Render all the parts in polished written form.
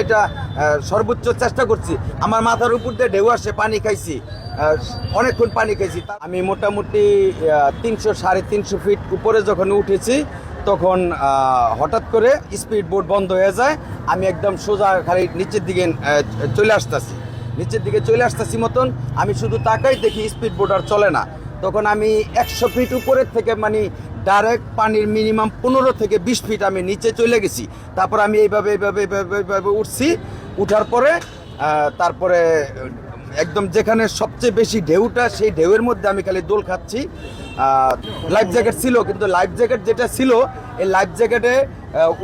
এটা সর্বোচ্চ চেষ্টা করছি। আমার মাথার উপর দিয়ে ঢেউ আসে, পানি খাইছি, অনেকক্ষণ পানি খাইছি। আমি মোটামুটি 300-350 ফিট উপরে যখন উঠেছি তখন হঠাৎ করে স্পিড বোট বন্ধ হয়ে যায়। আমি একদম সোজা খালি নিচের দিকে চলে আসতেছি মতন আমি শুধু তাকাই, দেখি স্পিড বোট আর চলে না। তখন আমি 100 ফিট উপরের থেকে মানে ডাইরেক্ট পানির মিনিমাম 15 থেকে 20 ফিট আমি নিচে চলে গেছি। তারপর আমি এইভাবে উঠছি। উঠার পরে তারপরে একদম যেখানে সবচেয়ে বেশি ঢেউটা, সেই ঢেউয়ের মধ্যে আমি খালি দোল খাচ্ছি। লাইফ জ্যাকেট ছিল, কিন্তু লাইফ জ্যাকেট যেটা ছিল, এই লাইফ জ্যাকেটে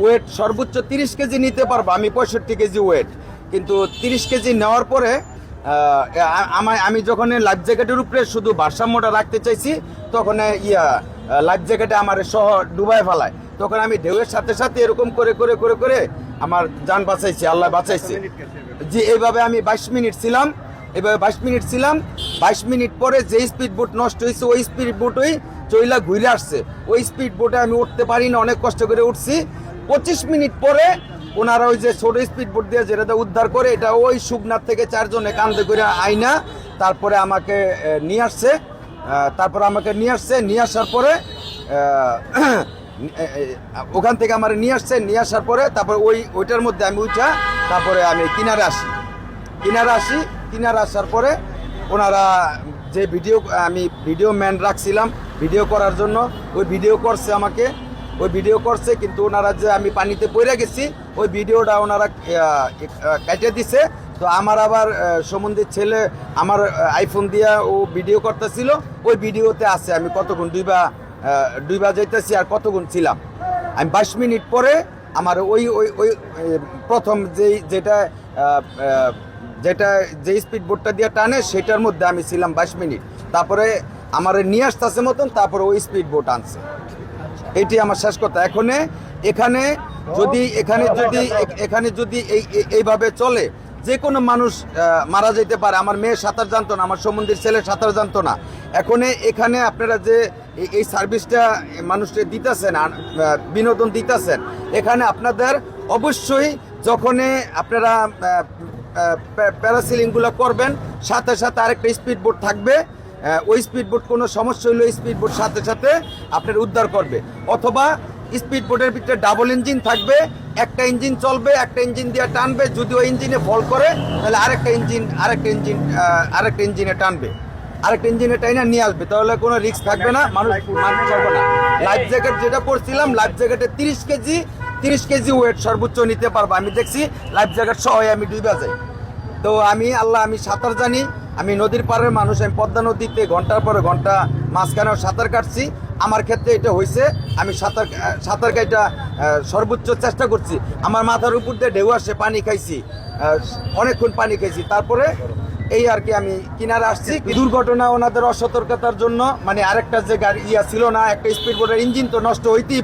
ওয়েট সর্বোচ্চ 30 কেজি নিতে পারবো, আমি 65 কেজি ওয়েট। কিন্তু 30 কেজি নেওয়ার পরে আমি যখন লাইফ জ্যাকেটের উপরে শুধু ভারসাম্যটা রাখতে চাইছি, তখন লাইফ জ্যাকেটে আমার সহ ডুবাই ফেলায়। তখন আমি ঢেউয়ের সাথে সাথে এরকম করে করে করে করে আমার জান বাঁচাইছি, আল্লাহ বাঁচাইছে। যে এইভাবে আমি 22 মিনিট ছিলাম। 22 মিনিট পরে যে স্পিড বোট নষ্ট হয়েছে, ওই স্পিড বোটই চইলা ঘুরে আসছে। ওই স্পিড বোটে আমি উঠতে পারি না, অনেক কষ্ট করে উঠছি। 25 মিনিট পরে ওনারা ওই যে ছোট স্পিড বোট দিয়ে যেটা উদ্ধার করে, এটা ওই শুকনার থেকে 4 জনে কান্দে করে আইনা তারপরে আমাকে নিয়ে আসছে। নিয়ে আসার পরে ওখান থেকে আমার নিয়ে আসার পরে তারপর ওইটার মধ্যে আমি উঠা তারপরে আমি কিনারে আসার পরে ওনারা যে ভিডিও ম্যান রাখছিলাম ভিডিও করার জন্য, ওই ভিডিও করছে, কিন্তু ওনারা যে আমি পানিতে পড়ে গেছি ওই ভিডিওটা ওনারা কেটে দিছে। তো আমার আবার সম্বন্ধে ছেলে আমার আইফোন দিয়া ও ভিডিও করতেছিল, ওই ভিডিওতে আছে আমি কতক্ষণ ডুইবা যাইতেছি আর কতক্ষণ ছিলাম। আমি 22 মিনিট পরে আমার ওই প্রথম যে স্পিড বোটটা দিয়ে টানে সেটার মধ্যে আমি ছিলাম 22 মিনিট। তারপরে আমার নিয়ে আসতেছে মতন, তারপরে ওই স্পিড বোট আনছে। এটি আমার শেষ কথা। এখানে যদি এইভাবে চলে, যে কোনো মানুষ মারা যেতে পারে। আমার মেয়ে সাঁতার জানতো না, আমার সম্বন্ধীর ছেলে সাঁতার জানতো না। এখানে আপনারা যে এই সার্ভিসটা মানুষকে দিতেছেন, বিনোদন দিতেছেন, এখানে আপনাদের অবশ্যই যখনই আপনারা প্যারাসিলিংগুলো করবেন, সাথে সাথে আরেকটা স্পিড বোট থাকবে। ওই স্পিড বোট কোনো সমস্যা হইলে স্পিড বোট সাথে সাথে আপনার উদ্ধার করবে। অথবা স্পিড বোটের ভিতরে ডাবল ইঞ্জিন থাকবে, একটা ইঞ্জিন চলবে, একটা ইঞ্জিন দিয়ে টানবে। যদি ওই ইঞ্জিনে ফল করে তাহলে আরেকটা ইঞ্জিনে টানবে, আরেকটা ইঞ্জিনে টাইনা নিয়ে আসবে। তাহলে কোনো রিস্ক থাকবে না, মানুষ করবে না। লাইফ জ্যাকেট যেটা পরছিলাম, লাইফ জ্যাকেটে 30 কেজি ওয়েট সর্বোচ্চ নিতে পারবো। আমি দেখছি লাইফ জ্যাকেট সহ আমি ডুবে যাই। তো আমি সাঁতার জানি, আমি নদীর পাড়ের মানুষ। আমি পদ্মা নদীতে ঘন্টার পরে ঘন্টা মাঝখানেও সাঁতার কাটছি। আমার ক্ষেত্রে এটা হয়েছে, আমি সাঁতার কাটা সর্বোচ্চ চেষ্টা করছি। আমার মাথার উপর দিয়ে ঢেউ আসে, পানি খাইছি, অনেকক্ষণ পানি খাইছি। তারপরে এই আর কি আমি কিনারে আসছি। দুর্ঘটনা ওনাদের অসতর্কতার জন্য, মানে আরেকটা যে গাড়ি ছিল না, একটা স্পিড বোটের ইঞ্জিন তো নষ্ট হইতেই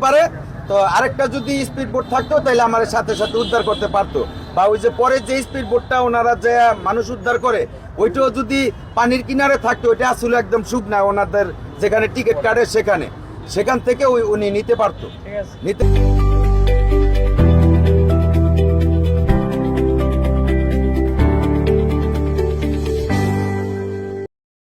পারে, তো আরেকটা যদি স্পিড বোট থাকতো তাহলে আমার সাথে সাথে উদ্ধার করতে পারতো। বা ওই যে পরে যে স্পিড বোটটা ওনারা যে মানুষ উদ্ধার করে, ওইটাও যদি পানির কিনারে থাকতো, ওইটা আসলে একদম শুকনা, ওনাদের যেখানে টিকিট কাটে সেখান থেকে উনি নিতে পারতো।